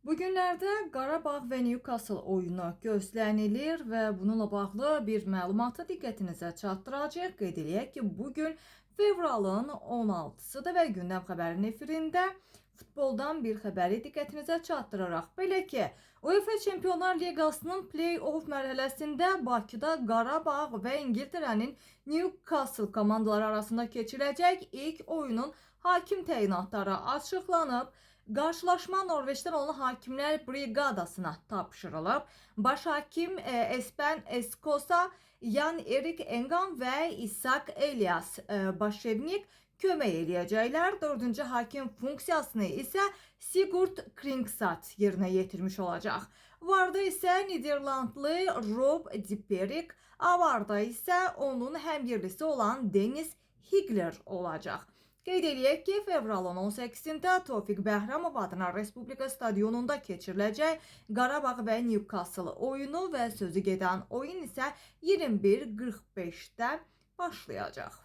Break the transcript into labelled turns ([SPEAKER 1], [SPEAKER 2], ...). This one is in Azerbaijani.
[SPEAKER 1] Bu günlərdə Qarabağ və Newcastle oyunu gözlənilir və bununla bağlı bir məlumatı diqqətinizə çatdıracağıq. Qeyd eləyək ki, bugün fevralın 16-sıdır və Gündəm xəbərinin efirində futboldan bir xəbəri diqqətinizə çatdırıraq. Belə ki, UEFA Çempionlar Liqasının play-off mərhələsində Bakıda Qarabağ və İngiltərənin Newcastle komandaları arasında keçiriləcək ilk oyunun hakim təyinatları açıqlanıb. Qarşılaşma Norveçdən olan hakimlər briqadasına tapşırılıb. Baş hakim Espen Eskosa, Jan Erik Engan və İshak Elias Başevnik kömək eləyəcəklər. Dördüncü hakim funksiyasını isə Sigurd Kringsat yerinə yetirmiş olacaq. Varda isə Niderlandlı Rob Dipperik, avarda isə onun həmyerlisi olan Dennis Higler olacaq. Qeyd eləyək ki, fevralın 18-də Tofiq Bəhramov adına Respublika stadionunda keçiriləcək Qarabağ və Newcastle oyunu və sözü gedən oyun isə 21:45-də başlayacaq.